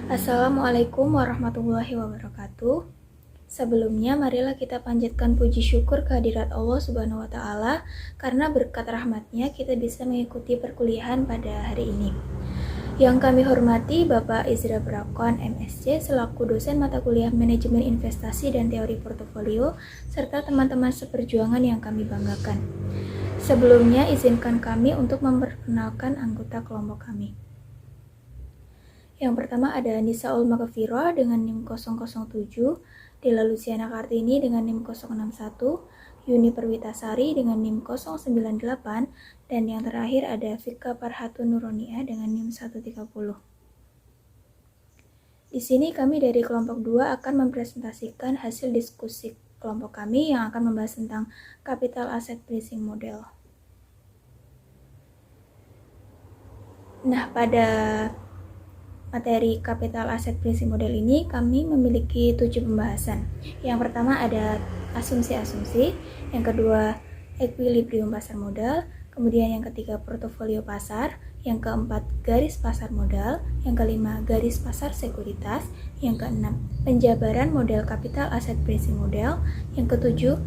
Assalamualaikum warahmatullahi wabarakatuh. Sebelumnya, marilah kita panjatkan puji syukur kehadirat Allah Subhanahu wa Ta'ala, karena berkat rahmatnya kita bisa mengikuti perkuliahan pada hari ini. Yang kami hormati Bapak Izra Brakon, MSc, selaku dosen mata kuliah Manajemen Investasi dan Teori Portofolio, serta teman-teman seperjuangan yang kami banggakan. Sebelumnya, izinkan kami untuk memperkenalkan anggota kelompok kami. Yang pertama ada Nisaul Maghfirah dengan NIM 007, Dela Luciana Kartini dengan NIM 061, Yuni Perwitasari dengan NIM 098, dan yang terakhir ada Fika Parhatun Nuronia dengan NIM 130. Di sini kami dari kelompok 2 akan mempresentasikan hasil diskusi kelompok kami yang akan membahas tentang Capital Asset Pricing Model. Nah, pada materi Capital Asset Pricing Model ini kami memiliki 7 pembahasan. Yang pertama ada asumsi-asumsi, yang kedua equilibrium pasar modal, kemudian yang ketiga portofolio pasar, yang keempat garis pasar modal, yang kelima garis pasar sekuritas, yang keenam penjabaran model Capital Asset Pricing Model, yang ketujuh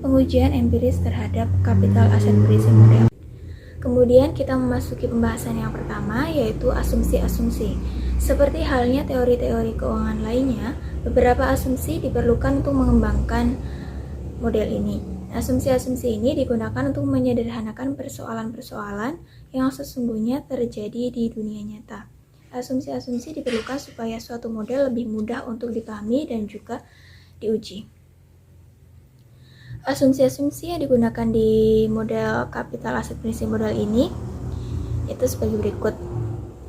pengujian empiris terhadap Capital Asset Pricing Model. Kemudian kita memasuki pembahasan yang pertama, yaitu asumsi-asumsi. Seperti halnya teori-teori keuangan lainnya, beberapa asumsi diperlukan untuk mengembangkan model ini. Asumsi-asumsi ini digunakan untuk menyederhanakan persoalan-persoalan yang sesungguhnya terjadi di dunia nyata. Asumsi-asumsi diperlukan supaya suatu model lebih mudah untuk dipahami dan juga diuji. Asumsi-asumsi yang digunakan di model Capital Asset Pricing Model ini itu sebagai berikut.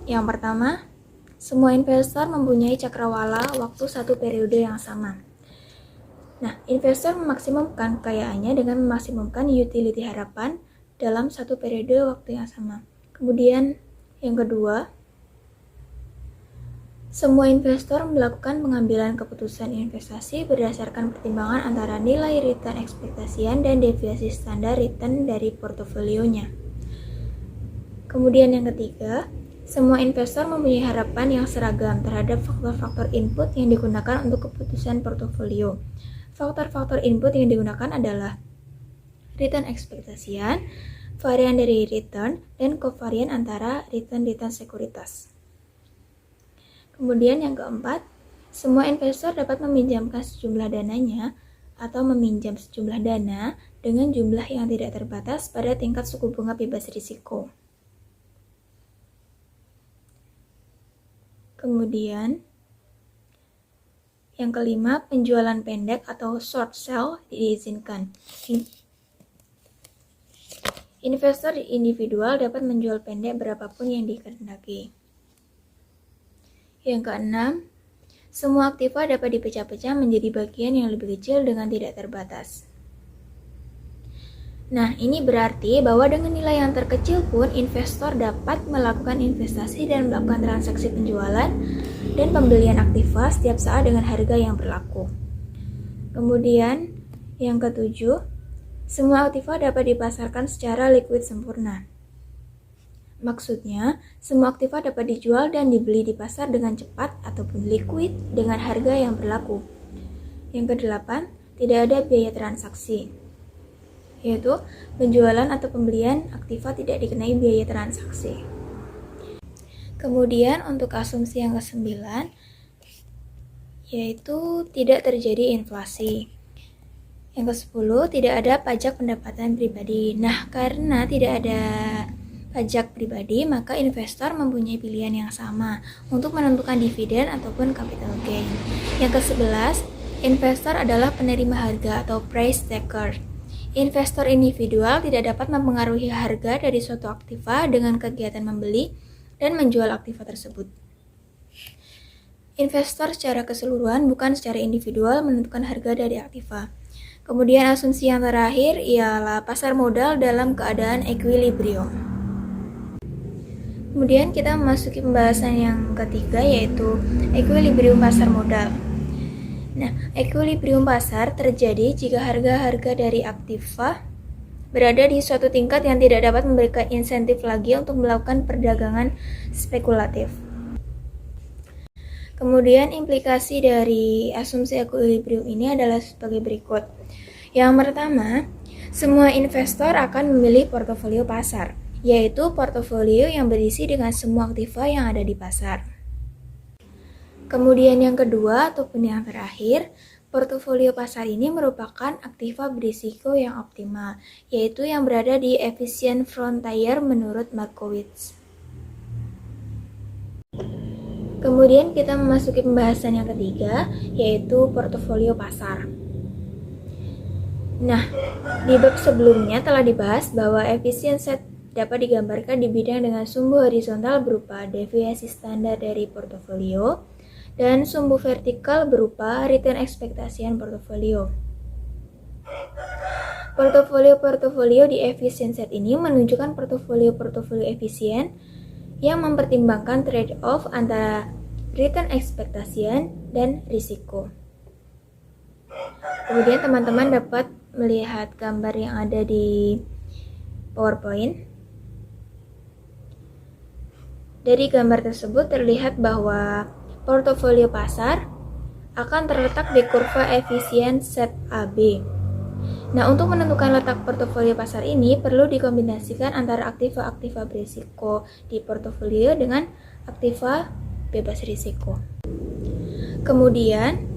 Yang pertama, semua investor mempunyai cakrawala waktu satu periode yang sama. Nah, investor memaksimumkan kekayaannya dengan memaksimumkan utility harapan dalam satu periode waktu yang sama. Kemudian, yang kedua, semua investor melakukan pengambilan keputusan investasi berdasarkan pertimbangan antara nilai return ekspektasian dan deviasi standar return dari portofolionya. Kemudian yang ketiga, semua investor mempunyai harapan yang seragam terhadap faktor-faktor input yang digunakan untuk keputusan portofolio. Faktor-faktor input yang digunakan adalah return ekspektasian, varian dari return, dan kovarian antara return sekuritas. Kemudian yang keempat, semua investor dapat meminjamkan sejumlah dananya atau meminjam sejumlah dana dengan jumlah yang tidak terbatas pada tingkat suku bunga bebas risiko. Kemudian, yang kelima, penjualan pendek atau short sell diizinkan. Investor individual dapat menjual pendek berapapun yang dikehendaki. Yang keenam, semua aktiva dapat dipecah-pecah menjadi bagian yang lebih kecil dengan tidak terbatas. Nah, ini berarti bahwa dengan nilai yang terkecil pun investor dapat melakukan investasi dan melakukan transaksi penjualan dan pembelian aktiva setiap saat dengan harga yang berlaku. Kemudian, yang ketujuh, semua aktiva dapat dipasarkan secara liquid sempurna. Maksudnya, semua aktiva dapat dijual dan dibeli di pasar dengan cepat ataupun liquid dengan harga yang berlaku. Yang kedelapan, tidak ada biaya transaksi, yaitu penjualan atau pembelian aktiva tidak dikenai biaya transaksi. Kemudian untuk asumsi yang ke-9, yaitu tidak terjadi inflasi. Yang ke-10, tidak ada pajak pendapatan pribadi. Nah, karena tidak ada pajak pribadi, maka investor mempunyai pilihan yang sama untuk menentukan dividen ataupun capital gain. Yang ke-11, investor adalah penerima harga atau price taker. Investor individual tidak dapat mempengaruhi harga dari suatu aktiva dengan kegiatan membeli dan menjual aktiva tersebut. Investor secara keseluruhan bukan secara individual menentukan harga dari aktiva. Kemudian asumsi yang terakhir ialah pasar modal dalam keadaan equilibrium. Kemudian kita memasuki pembahasan yang ketiga, yaitu equilibrium pasar modal. Nah, equilibrium pasar terjadi jika harga-harga dari aktiva berada di suatu tingkat yang tidak dapat memberikan insentif lagi untuk melakukan perdagangan spekulatif. Kemudian implikasi dari asumsi equilibrium ini adalah sebagai berikut. Yang pertama, semua investor akan memilih portofolio pasar, yaitu portofolio yang berisi dengan semua aktiva yang ada di pasar. Kemudian yang kedua ataupun yang terakhir, portofolio pasar ini merupakan aktiva berisiko yang optimal, yaitu yang berada di efficient frontier menurut Markowitz. Kemudian kita memasuki pembahasan yang ketiga, yaitu portofolio pasar. Nah, di bab sebelumnya telah dibahas bahwa efisien set dapat digambarkan di bidang dengan sumbu horizontal berupa deviasi standar dari portofolio dan sumbu vertikal berupa return ekspektasian portofolio. Portofolio di efisien set ini menunjukkan portofolio efisien yang mempertimbangkan trade-off antara return ekspektasian dan risiko. Kemudian teman-teman dapat melihat gambar yang ada di PowerPoint. Dari gambar tersebut terlihat bahwa portofolio pasar akan terletak di kurva efisien set AB. Nah, untuk menentukan letak portofolio pasar ini perlu dikombinasikan antara aktiva-aktiva berisiko di portofolio dengan aktiva bebas risiko. Kemudian,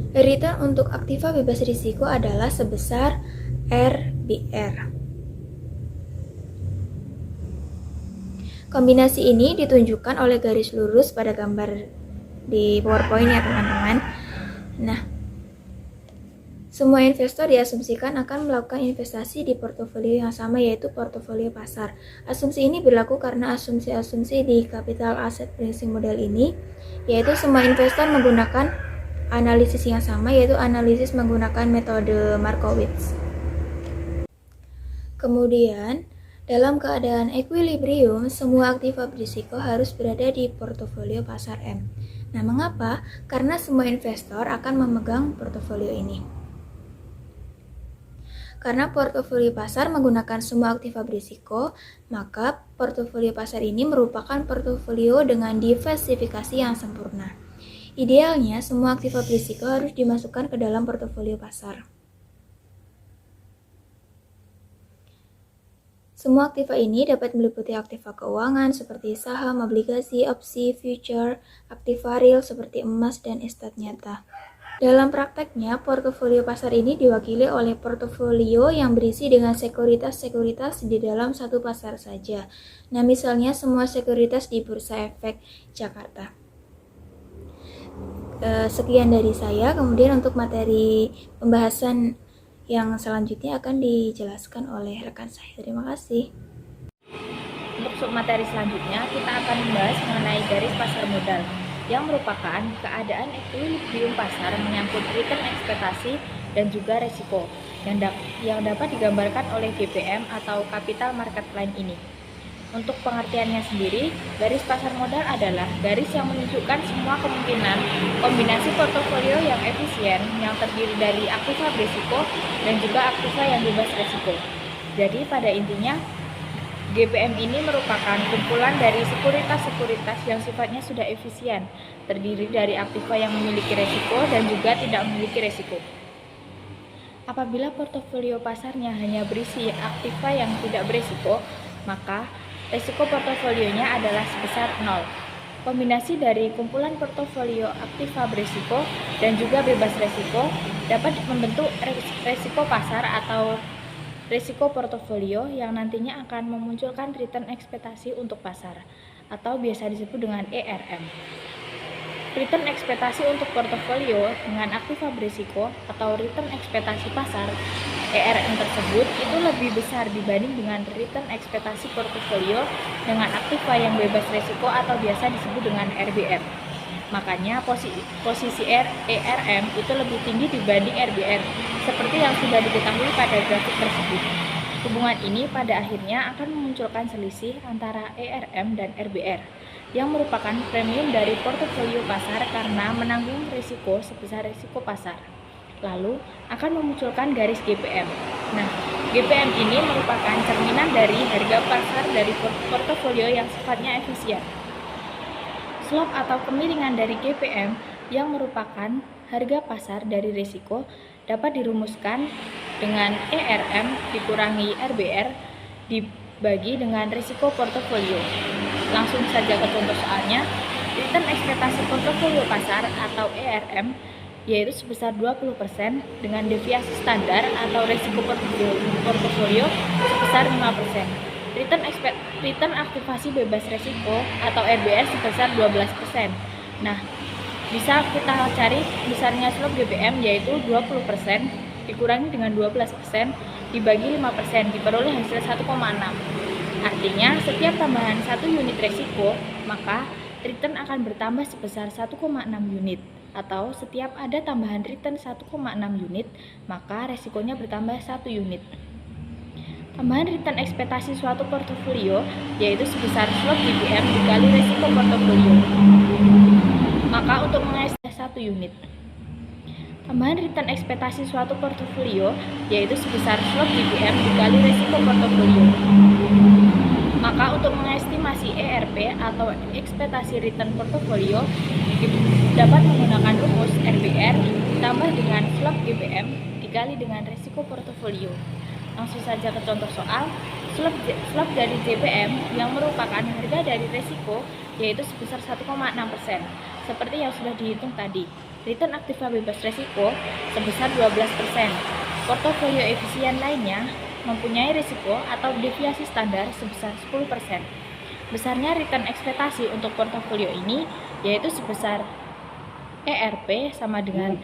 return untuk aktiva bebas risiko adalah sebesar RBR. Kombinasi ini ditunjukkan oleh garis lurus pada gambar di PowerPoint ya teman-teman. Nah, semua investor diasumsikan akan melakukan investasi di portofolio yang sama, yaitu portofolio pasar. Asumsi ini berlaku karena asumsi-asumsi di capital asset pricing model ini, yaitu semua investor menggunakan analisis yang sama, yaitu analisis menggunakan metode Markowitz. Kemudian, dalam keadaan equilibrium, semua aktiva berisiko harus berada di portofolio pasar M. Nah, mengapa? Karena semua investor akan memegang portofolio ini. Karena portofolio pasar menggunakan semua aktiva berisiko, maka portofolio pasar ini merupakan portofolio dengan diversifikasi yang sempurna. Idealnya, semua aktiva berisiko harus dimasukkan ke dalam portofolio pasar. Semua aktiva ini dapat meliputi aktiva keuangan seperti saham, obligasi, opsi, future, aktiva real seperti emas dan estat nyata. Dalam prakteknya, portofolio pasar ini diwakili oleh portofolio yang berisi dengan sekuritas-sekuritas di dalam satu pasar saja. Nah, misalnya semua sekuritas di Bursa Efek Jakarta. Sekian dari saya, kemudian untuk materi pembahasan yang selanjutnya akan dijelaskan oleh rekan saya. Terima kasih. Untuk materi selanjutnya, kita akan membahas mengenai garis pasar modal, yang merupakan keadaan equilibrium pasar menyangkut return ekspektasi dan juga resiko, yang dapat digambarkan oleh GPM atau Capital Market Line ini. Untuk pengertiannya sendiri, garis pasar modal adalah garis yang menunjukkan semua kemungkinan kombinasi portofolio yang efisien yang terdiri dari aktiva berisiko dan juga aktiva yang bebas risiko. Jadi pada intinya, GPM ini merupakan kumpulan dari sekuritas-sekuritas yang sifatnya sudah efisien, terdiri dari aktiva yang memiliki risiko dan juga tidak memiliki risiko. Apabila portofolio pasarnya hanya berisi aktiva yang tidak berisiko, maka risiko portofolionya adalah sebesar 0. Kombinasi dari kumpulan portofolio aktiva berisiko dan juga bebas risiko dapat membentuk risiko pasar atau risiko portofolio yang nantinya akan memunculkan return ekspektasi untuk pasar atau biasa disebut dengan ERM. Return ekspektasi untuk portofolio dengan aktiva berisiko atau return ekspektasi pasar ERM tersebut itu lebih besar dibanding dengan return ekspektasi portofolio dengan aktiva yang bebas risiko atau biasa disebut dengan RBR. Makanya posisi ERM itu lebih tinggi dibanding RBR, seperti yang sudah diketahui pada grafik tersebut. Hubungan ini pada akhirnya akan memunculkan selisih antara ERM dan RBR, yang merupakan premium dari portofolio pasar karena menanggung risiko sebesar risiko pasar. Lalu akan memunculkan garis GPM. Nah, GPM ini merupakan cerminan dari harga pasar dari portofolio yang sifatnya efisien. Slope atau kemiringan dari GPM yang merupakan harga pasar dari risiko dapat dirumuskan dengan ERM dikurangi RBR dibagi dengan risiko portofolio. Langsung saja ke contoh soalnya. Return ekspektasi portofolio pasar atau ERM yaitu sebesar 20% dengan deviasi standar atau risiko portofolio sebesar 5%. Return aktivasi bebas risiko atau RBR sebesar 12%. Nah, bisa kita cari besarnya slope GPM yaitu 20% dikurangi dengan 12% dibagi 5% diperoleh hasil 1,6. Artinya, setiap tambahan 1 unit resiko, maka return akan bertambah sebesar 1,6 unit. Atau setiap ada tambahan return 1,6 unit, maka resikonya bertambah 1 unit. Tambahan return ekspektasi suatu portofolio yaitu sebesar slope GPM dikali resiko portofolio. Maka untuk mengestimasi 1 unit. Tambahan return ekspektasi suatu portofolio yaitu sebesar slope GPM dikali resiko portofolio. Maka untuk mengestimasi ERP atau ekspektasi return portofolio dapat menggunakan rumus RBR ditambah dengan slope GPM dikali dengan resiko portofolio. Langsung saja ke contoh soal. Slope dari GPM yang merupakan harga dari resiko yaitu sebesar 1,6%. Seperti yang sudah dihitung tadi. Return aktiva bebas resiko sebesar 12%. Portofolio efisien lainnya mempunyai risiko atau deviasi standar sebesar 10%. Besarnya return ekspektasi untuk portofolio ini yaitu sebesar ERP sama dengan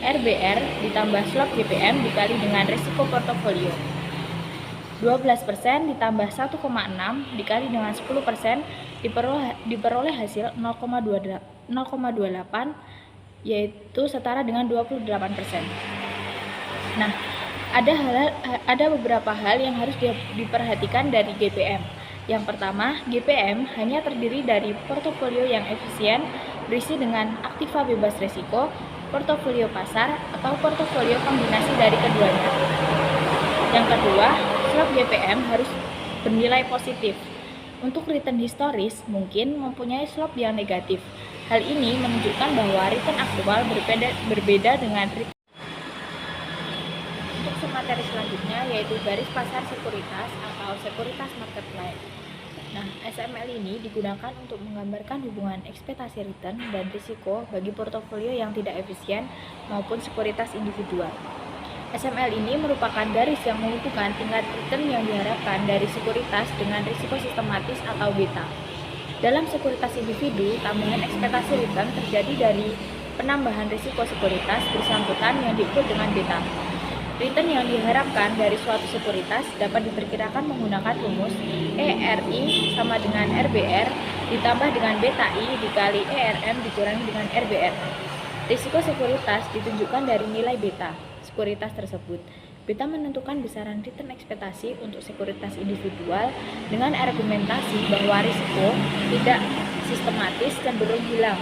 RBR ditambah slope GPM dikali dengan risiko portofolio. 12% ditambah 1,6 dikali dengan 10% diperoleh hasil 0,28 yaitu setara dengan 28%. Nah, ada beberapa hal yang harus diperhatikan dari GPM. Yang pertama, GPM hanya terdiri dari portofolio yang efisien berisi dengan aktiva bebas risiko, portofolio pasar, atau portofolio kombinasi dari keduanya. Yang kedua, slope GPM harus bernilai positif. Untuk return historis mungkin mempunyai slope yang negatif. Hal ini menunjukkan bahwa return aktual berbeda dengan return. Untuk materi selanjutnya yaitu garis pasar sekuritas atau sekuritas marketplace. Nah, SML ini digunakan untuk menggambarkan hubungan ekspektasi return dan risiko bagi portofolio yang tidak efisien maupun sekuritas individual. SML ini merupakan garis yang menghubungkan tingkat return yang diharapkan dari sekuritas dengan risiko sistematis atau beta. Dalam sekuritas individu, tambahan ekspektasi return terjadi dari penambahan risiko sekuritas bersangkutan yang diukur dengan beta. Return yang diharapkan dari suatu sekuritas dapat diperkirakan menggunakan rumus ERI sama dengan RBR ditambah dengan beta I dikali ERM dikurangi dengan RBR. Risiko sekuritas ditunjukkan dari nilai beta sekuritas tersebut. Beta menentukan besaran return ekspektasi untuk sekuritas individual dengan argumentasi bahwa risiko tidak sistematis cenderung hilang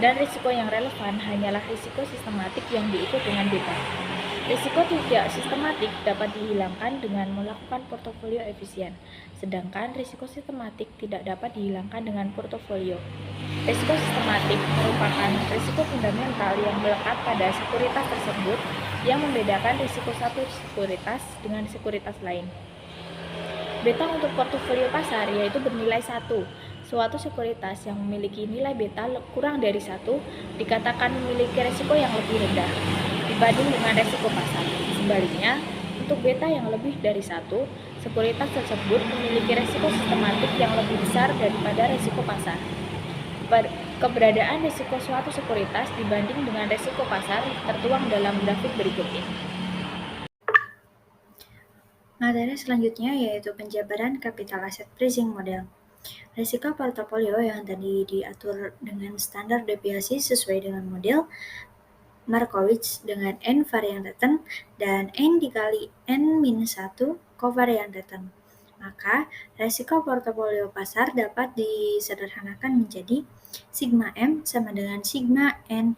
dan risiko yang relevan hanyalah risiko sistematik yang diukur dengan beta. Risiko tidak sistematik dapat dihilangkan dengan melakukan portofolio efisien, sedangkan risiko sistematik tidak dapat dihilangkan dengan portofolio. Risiko sistematik merupakan risiko fundamental yang melekat pada sekuritas tersebut yang membedakan risiko satu sekuritas dengan sekuritas lain. Beta untuk portofolio pasar yaitu bernilai 1. Suatu sekuritas yang memiliki nilai beta kurang dari 1 dikatakan memiliki risiko yang lebih rendah dibanding dengan risiko pasar. Sebaliknya, untuk beta yang lebih dari 1, sekuritas tersebut memiliki risiko sistematik yang lebih besar daripada risiko pasar. Keberadaan risiko suatu sekuritas dibanding dengan risiko pasar tertuang dalam grafik berikut ini. Materi selanjutnya yaitu penjabaran capital asset pricing model. Risiko portofolio yang tadi diatur dengan standar deviasi sesuai dengan model Markowitz dengan N varian return dan N dikali N-1 covariant return. Maka, risiko portofolio pasar dapat disederhanakan menjadi sigma M sama dengan sigma N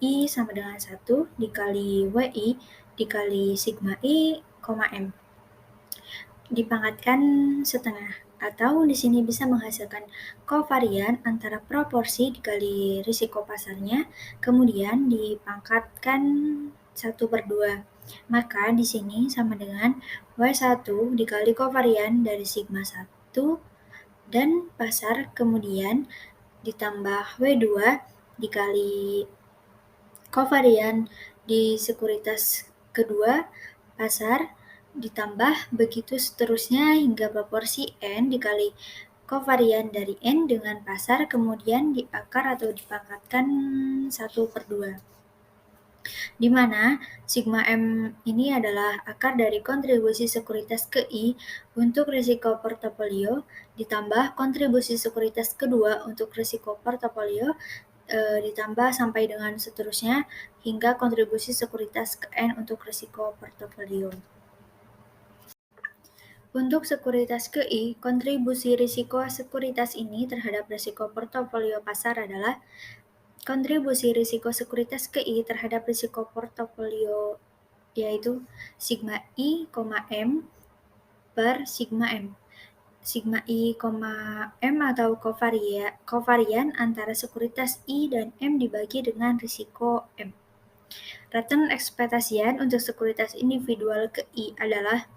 I sama dengan 1 dikali WI dikali sigma I, M. Dipangkatkan setengah. Atau di sini bisa menghasilkan kovarian antara proporsi dikali risiko pasarnya, kemudian dipangkatkan 1/2. Maka di sini sama dengan W1 dikali kovarian dari sigma 1 dan pasar, kemudian ditambah W2 dikali kovarian di sekuritas kedua pasar, ditambah begitu seterusnya hingga proporsi N dikali kovarian dari N dengan pasar, kemudian diakar atau dipangkatkan 1/2. Di mana sigma M ini adalah akar dari kontribusi sekuritas ke I untuk risiko portofolio, ditambah kontribusi sekuritas kedua untuk risiko portofolio, ditambah sampai dengan seterusnya hingga kontribusi sekuritas ke N untuk risiko portofolio. Untuk sekuritas ke I, kontribusi risiko sekuritas ini terhadap risiko portofolio pasar adalah kontribusi risiko sekuritas ke I terhadap risiko portofolio, yaitu sigma I, M per sigma M. Sigma I, M atau kovarian antara sekuritas I dan M dibagi dengan risiko M. Return ekspektasian untuk sekuritas individual ke I adalah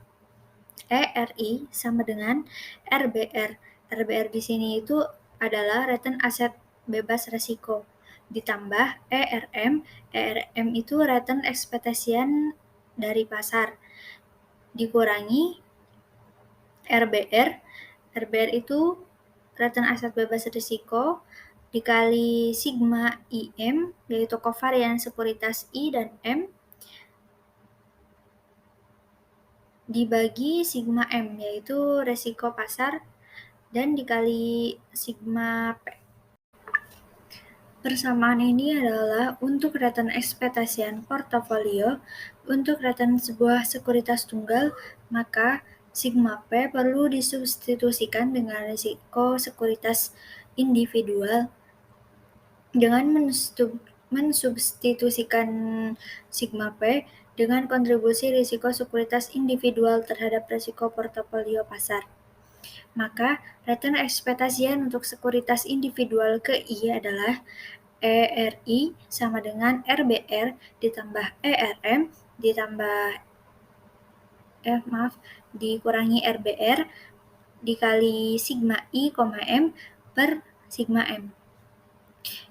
ERI sama dengan RBR. RBR di sini itu adalah return aset bebas risiko, ditambah ERM. ERM itu return ekspektasian dari pasar, dikurangi RBR. RBR itu return aset bebas risiko dikali sigma IM, yaitu kovarian sekuritas I dan M, dibagi sigma M, yaitu resiko pasar, dan dikali sigma P. Persamaan ini adalah untuk return ekspektasian portofolio. Untuk return sebuah sekuritas tunggal, maka sigma P perlu disubstitusikan dengan risiko sekuritas individual. Dengan mensubstitusikan sigma P dengan kontribusi risiko sekuritas individual terhadap risiko portofolio pasar, maka return ekspektasian untuk sekuritas individual ke I adalah ERI sama dengan RBR ditambah ERM ditambah dikurangi RBR dikali sigma I, M per sigma M,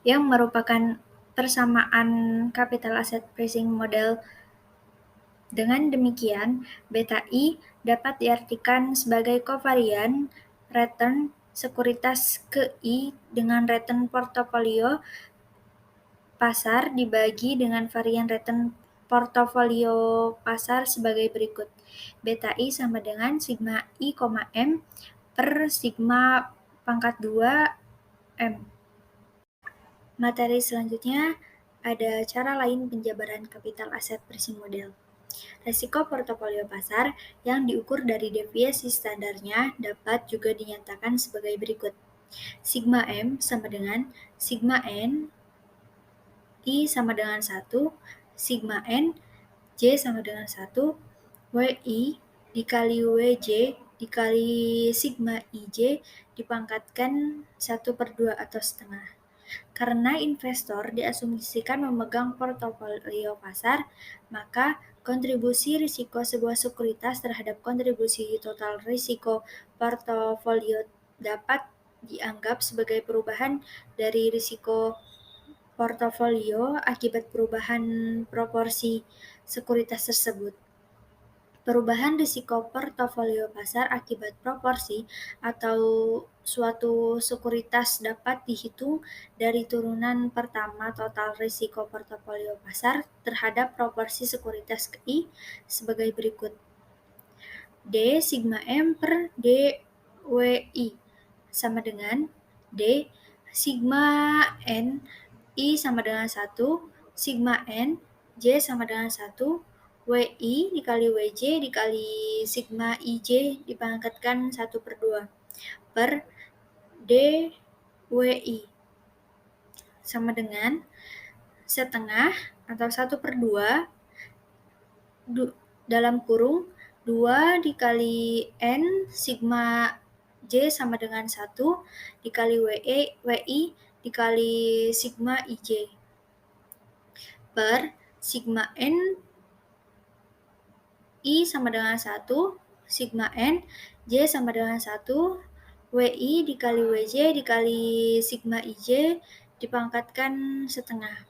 yang merupakan persamaan capital asset pricing model. Dengan demikian, beta I dapat diartikan sebagai kovarian return sekuritas ke I dengan return portofolio pasar dibagi dengan varian return portofolio pasar sebagai berikut. Beta I sama dengan sigma I, M per sigma pangkat 2 M. Materi selanjutnya ada cara lain penjabaran kapital aset pricing model. Risiko portofolio pasar yang diukur dari deviasi standarnya dapat juga dinyatakan sebagai berikut. Sigma M sama dengan sigma N I sama dengan 1, sigma N J sama dengan 1, WI dikali WJ dikali sigma IJ dipangkatkan 1/2 atau setengah. Karena investor diasumsikan memegang portofolio pasar, maka kontribusi risiko sebuah sekuritas terhadap kontribusi total risiko portofolio dapat dianggap sebagai perubahan dari risiko portofolio akibat perubahan proporsi sekuritas tersebut. Perubahan risiko portofolio pasar akibat proporsi atau suatu sekuritas dapat dihitung dari turunan pertama total risiko portofolio pasar terhadap proporsi sekuritas ke I sebagai berikut. D sigma M per D WI sama dengan D sigma N I sama dengan 1, sigma N J sama dengan 1, WI dikali WJ dikali sigma IJ dipangkatkan 1/2 per D WI sama dengan setengah atau 1/2 dalam kurung 2 dikali N sigma J sama dengan 1 dikali WI dikali sigma IJ per sigma N I sama dengan 1, sigma N, J sama dengan 1, WI dikali WJ dikali sigma IJ dipangkatkan setengah.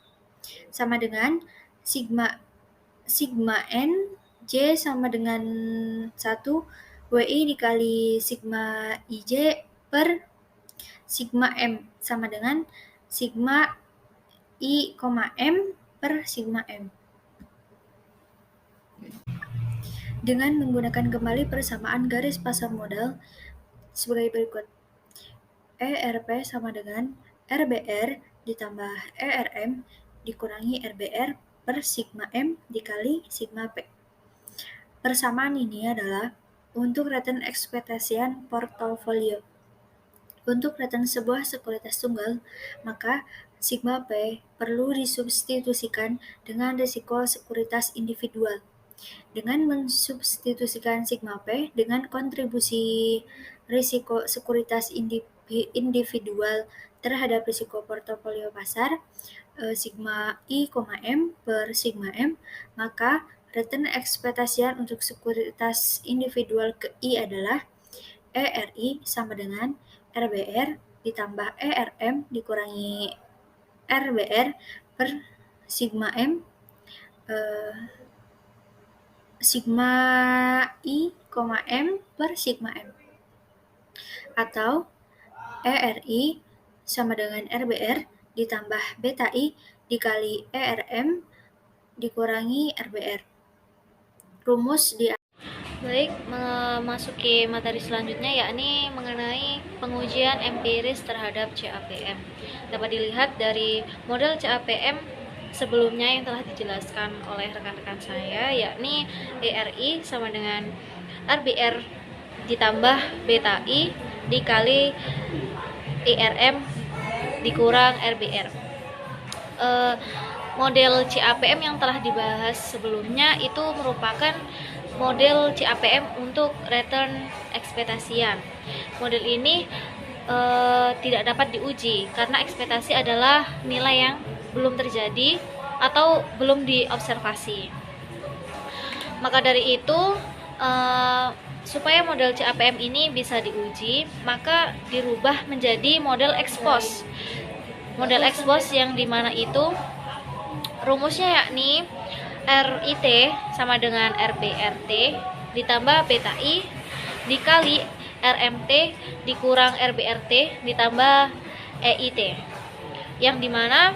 Sama dengan sigma N, J sama dengan 1, WI dikali sigma IJ per sigma M sama dengan sigma I, M per sigma M. Dengan menggunakan kembali persamaan garis pasar modal sebagai berikut. ERP sama dengan RBR ditambah ERM dikurangi RBR per sigma M dikali sigma P. Persamaan ini adalah untuk return ekspektasian portofolio. Untuk return sebuah sekuritas tunggal, maka sigma P perlu disubstitusikan dengan risiko sekuritas individual. Dengan mensubstitusikan sigma P dengan kontribusi risiko sekuritas individual terhadap risiko portofolio pasar, sigma I, M per sigma M, maka return ekspektasian untuk sekuritas individual ke I adalah ERI sama dengan RBR ditambah ERM dikurangi RBR per sigma M sigma I, M per sigma M. Atau ERI sama dengan RBR ditambah beta I dikali ERM dikurangi RBR. Rumus di Baik, memasuki materi selanjutnya yakni mengenai pengujian empiris terhadap CAPM. Dapat dilihat dari model CAPM sebelumnya yang telah dijelaskan oleh rekan-rekan saya, yakni ERI sama dengan RBR ditambah beta I dikali ERM dikurang RBR. Model CAPM yang telah dibahas sebelumnya itu merupakan model CAPM untuk return ekspektasian. Model ini tidak dapat diuji karena ekspektasi adalah nilai yang belum terjadi atau belum diobservasi. Maka dari itu, supaya model CAPM ini bisa diuji, maka dirubah menjadi model ex post. Model ex post yang dimana itu rumusnya yakni RIT sama dengan RBRT ditambah beta I dikali RMT dikurang RBRT ditambah EIT, yang dimana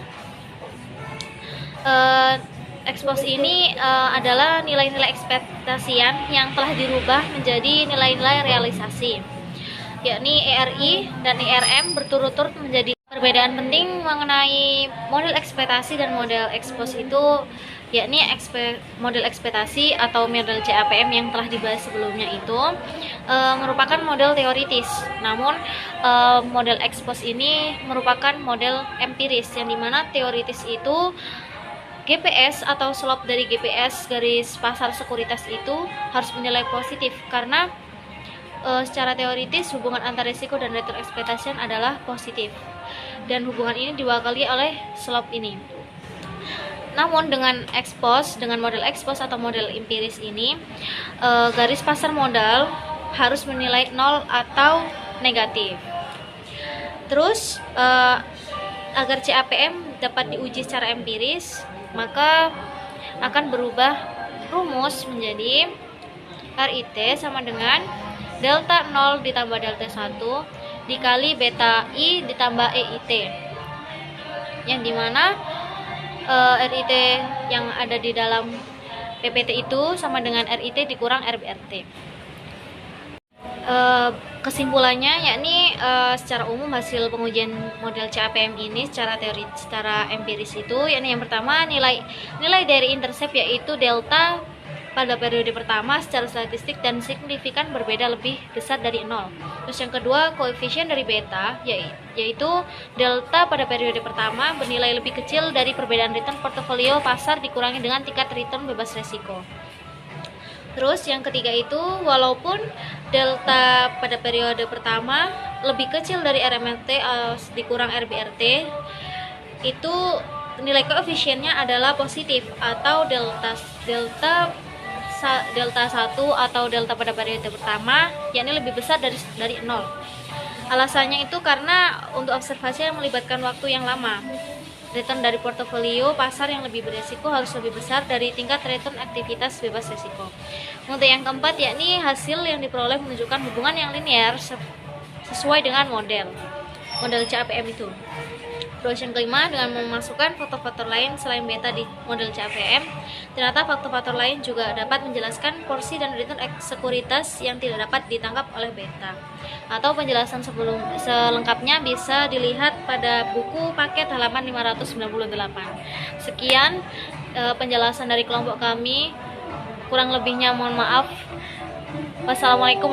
expose ini adalah nilai-nilai ekspektasian yang telah dirubah menjadi nilai-nilai realisasi, yakni ERI dan ERM berturut-turut menjadi. Perbedaan penting mengenai model ekspektasi dan model expose itu yakni model ekspektasi atau model CAPM yang telah dibahas sebelumnya itu merupakan model teoritis, namun model expose ini merupakan model empiris, yang dimana teoritis itu GPS atau slope dari GPS garis pasar sekuritas itu harus menilai positif karena secara teoritis hubungan antara risiko dan return expectation adalah positif, dan hubungan ini diwakili oleh slope ini. Namun dengan model expose atau model empiris ini, garis pasar modal harus menilai 0 atau negatif. Terus agar CAPM dapat diuji secara empiris, maka akan berubah rumus menjadi RIT sama dengan delta 0 ditambah delta 1 dikali beta I ditambah EIT, yang dimana RIT yang ada di dalam PPT itu sama dengan RIT dikurang RBRT. Kesimpulannya yakni secara umum hasil pengujian model CAPM ini secara empiris itu yakni yang pertama nilai dari intercept yaitu delta pada periode pertama secara statistik dan signifikan berbeda lebih besar dari 0. Terus yang kedua, koefisien dari beta yaitu delta pada periode pertama bernilai lebih kecil dari perbedaan return portofolio pasar dikurangi dengan tingkat return bebas resiko. Terus yang ketiga itu, walaupun delta pada periode pertama lebih kecil dari RMRT dikurang RBRT, itu nilai koefisiennya adalah positif atau delta 1 atau delta pada periode pertama yakni lebih besar dari 0. Alasannya itu karena untuk observasi yang melibatkan waktu yang lama. Return dari portofolio pasar yang lebih beresiko harus lebih besar dari tingkat return aktivitas bebas resiko. Untuk yang keempat, yakni hasil yang diperoleh menunjukkan hubungan yang linear sesuai dengan model CAPM itu. Terus yang kelima, dengan memasukkan faktor-faktor lain selain beta di model CAPM, ternyata faktor-faktor lain juga dapat menjelaskan porsi dan return sekuritas yang tidak dapat ditangkap oleh beta. Atau penjelasan selengkapnya bisa dilihat pada buku paket halaman 598. Sekian penjelasan dari kelompok kami. Kurang lebihnya mohon maaf. Wassalamualaikum.